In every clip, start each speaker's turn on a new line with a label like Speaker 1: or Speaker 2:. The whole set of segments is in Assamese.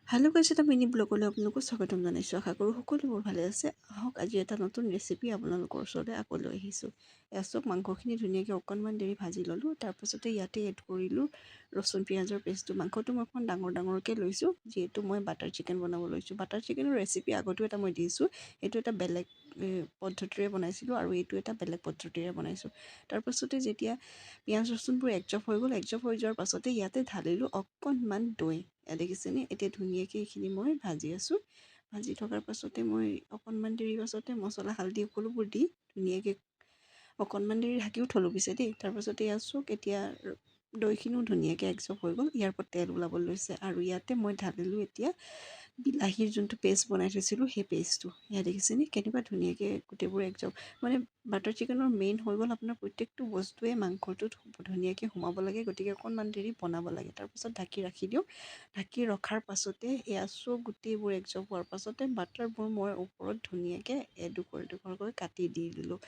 Speaker 1: হেল্ল' গাইছ, এটা মিনি ব্লগলৈ আপোনালোকক স্বাগতম জনাইছোঁ। আশা কৰোঁ সকলোবোৰ ভালে আছে। আহক আজি এটা নতুন ৰেচিপি আপোনালোকৰ ওচৰলৈ আকৌ লৈ আহিছোঁ। এয়া চব মাংসখিনি ধুনীয়াকৈ অকণমান দেৰি ভাজি ল'লোঁ। তাৰপাছতে ইয়াতে এড কৰিলোঁ ৰচুন পিঁয়াজৰ পেষ্টটো। মাংসটো মই অকণমান ডাঙৰকৈ লৈছোঁ, যিহেতু মই বাটাৰ চিকেন বনাব লৈছোঁ। বাটাৰ চিকেনৰ ৰেচিপি আগতেও এটা মই দিছোঁ, এইটো এটা বেলেগ পদ্ধতিৰে বনাইছিলোঁ আৰু এইটো এটা বেলেগ পদ্ধতিৰে বনাইছোঁ। তাৰপাছতে যেতিয়া পিঁয়াজ ৰচুনবোৰ একজপ হৈ গ'ল, একজপ হৈ যোৱাৰ পাছতে ইয়াতে ঢালিলোঁ অকণমান দৈ। দেখিছেনে? এতিয়া ধুনীয়াকৈ এইখিনি মই ভাজি আছোঁ। ভাজি থকাৰ পাছতে মই অকণমান দেৰি পাছতে মছলা হালধি সকলোবোৰ দি ধুনীয়াকৈ অকণমান দেৰি ঢাকিও থলোঁ পিছে দেই। তাৰপাছতে আছোঁ এতিয়া দৈখিনিও ধুনীয়াকৈ একজপ হৈ গ'ল। ইয়াৰ পৰা তেল ওলাব লৈছে আৰু ইয়াতে মই ঢালিলোঁ এতিয়া বিলাহীৰ যোনটো পেষ্ট বনাই থৈছিলোঁ সেই পেষ্টটো। এয়া দেখিছেনে কেনেকুৱা ধুনীয়াকৈ গোটেইবোৰ একজপ। মানে বাটাৰ চিকেনৰ মেইন হৈ গ'ল আপোনাৰ প্ৰত্যেকটো বস্তুৱে মাংসটোত ধুনীয়াকৈ সোমাব লাগে, গতিকে অকণমান দেৰি বনাব লাগে। তাৰপাছত ঢাকি ৰাখি দিওঁ। ঢাকি ৰখাৰ পাছতে এয়া চব গোটেইবোৰ একজপ হোৱাৰ পাছতে বাটাৰবোৰ মই ওপৰত ধুনীয়াকৈ এডোখৰকৈ কাটি দি দিলোঁ।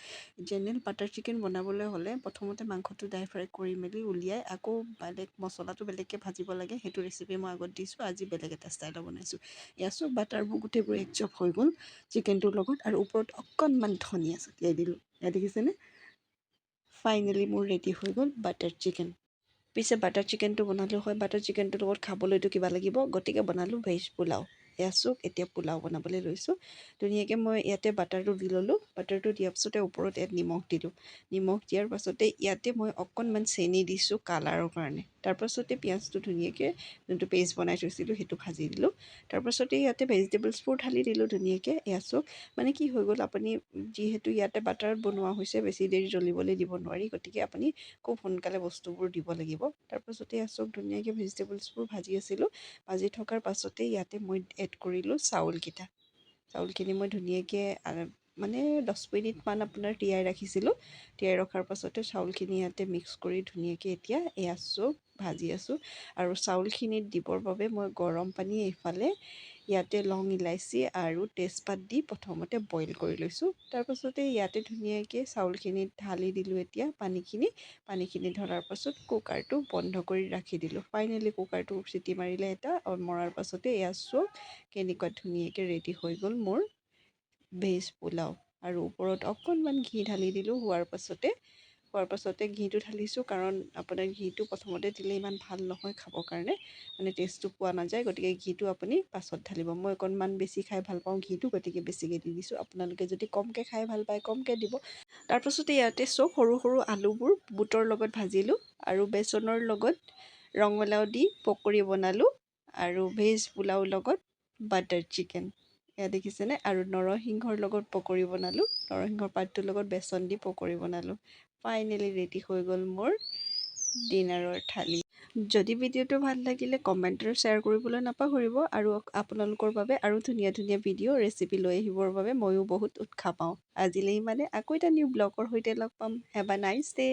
Speaker 1: জেনেৰেল বাটাৰ চিকেন বনাবলৈ হ'লে প্ৰথমতে মাংসটো ড্ৰাই ফ্ৰাই কৰি মেলি উলিয়াই আকৌ বেলেগ মছলাটো বেলেগকৈ ভাজিব লাগে। সেইটো ৰেচিপি মই আগত দিছোঁ, আজি বেলেগ এটা ষ্টাইলত বনাইছোঁ। এয়া চব বাটাৰবোৰ গোটেইবোৰ একজপ হৈ গ'ল চিকেনটোৰ লগত আৰু ওপৰত অকণমান ধনিয়া ছটিয়াই দিলোঁ। এয়া দেখিছেনে? ফাইনেলি মোৰ ৰেডি হৈ গ'ল বাটাৰ চিকেন। পিছে বাটাৰ চিকেনটো বনালেও হয়, বাটাৰ চিকেনটোৰ লগত খাবলৈতো কিবা লাগিব, গতিকে বনালোঁ ভেজ পোলাও। এয়া চোক এতিয়া পোলাও বনাবলৈ লৈছোঁ। ধুনীয়াকৈ মই ইয়াতে বাটাৰটো দি ল'লোঁ। বাটাৰটো দিয়াৰ পাছতে ওপৰত ইয়াত নিমখ দিলোঁ। নিমখ দিয়াৰ পাছতে ইয়াতে মই অকণমান চেনি দিছোঁ কালাৰৰ কাৰণে। তাৰপাছতে পিঁয়াজটো ধুনীয়াকৈ যোনটো পেষ্ট বনাই থৈছিলোঁ সেইটো ভাজি দিলোঁ। তাৰপাছতে ইয়াতে ভেজিটেবলছবোৰ ঢালি দিলোঁ ধুনীয়াকৈ। এয়া চোক মানে কি হৈ গ'ল, আপুনি যিহেতু ইয়াতে বাটাৰত বনোৱা হৈছে, বেছি দেৰি জ্বলিবলৈ দিব নোৱাৰি, গতিকে আপুনি খুব সোনকালে বস্তুবোৰ দিব লাগিব। তাৰপাছতে চব ধুনীয়াকৈ ভেজিটেবলছবোৰ ভাজি আছিলোঁ। ভাজি থকাৰ পাছতে ইয়াতে মই এড কৰিলোঁ চাউলকেইটা। চাউলখিনি মই ধুনীয়াকৈ মানে 10 মিনিটমান আপোনাৰ তিয়াই ৰাখিছিলোঁ। তিয়াই ৰখাৰ পাছতে চাউলখিনি ইয়াতে মিক্স কৰি ধুনীয়াকৈ এতিয়া এয়া চব ভাজি আছোঁ। আৰু চাউলখিনিত দিবৰ বাবে মই গৰম পানী এইফালে ইয়াতে লং ইলাচি আৰু তেজপাত দি প্ৰথমতে বইল কৰি লৈছোঁ। তাৰপাছতে ইয়াতে ধুনীয়াকৈ চাউলখিনিত ঢালি দিলোঁ এতিয়া পানীখিনি ঢলাৰ পাছত কুকাৰটো বন্ধ কৰি ৰাখি দিলোঁ। ফাইনেলি কুকাৰটো চিটি মাৰিলে এটা, মৰাৰ পাছতে এয়া চব কেনেকুৱা ধুনীয়াকৈ ৰেডি হৈ গ'ল মোৰ ভেজ পোলাও। আৰু ওপৰত অকণমান ঘি ঢালি দিলোঁ। হোৱাৰ পাছতে ঘিটো ঢালিছোঁ, কাৰণ আপোনাৰ ঘিটো প্ৰথমতে দিলে ইমান ভাল নহয় খাবৰ কাৰণে, মানে টেষ্টটো পোৱা নাযায়, গতিকে ঘিটো আপুনি পাছত ঢালিব। মই অকণমান বেছি খাই ভাল পাওঁ ঘিটো, গতিকে বেছিকৈ দি দিছোঁ। আপোনালোকে যদি কমকৈ খাই ভাল পায় কমকৈ দিব। তাৰপাছতে ইয়াতে চব সৰু সৰু আলুবোৰ বুটৰ লগত ভাজিলোঁ আৰু বেচনৰ লগত ৰঙালাও দি পকৰি বনালোঁ আৰু ভেজ পোলাওৰ লগত বাটাৰ চিকেন। এয়া দেখিছেনে? আৰু নৰসিংহৰ লগত পকৰি বনালোঁ। নৰসিংহৰ পাতটোৰ লগত বেচন দি পকৰি বনালোঁ। ফাইনেলি ৰেডি হৈ গ'ল মোৰ ডিনাৰৰ থালি। যদি ভিডিঅ'টো ভাল লাগিলে কমেণ্ট আৰু শ্বেয়াৰ কৰিবলৈ নাপাহৰিব। আৰু আপোনালোকৰ বাবে আৰু ধুনীয়া ধুনীয়া ভিডিঅ' ৰেচিপি লৈ আহিবৰ বাবে ময়ো বহুত উৎসাহ পাওঁ। আজিলৈ ইমানে, আকৌ এটা নিউ ব্লগৰ সৈতে লগ পাম। হেভ আ নাইচ ডে।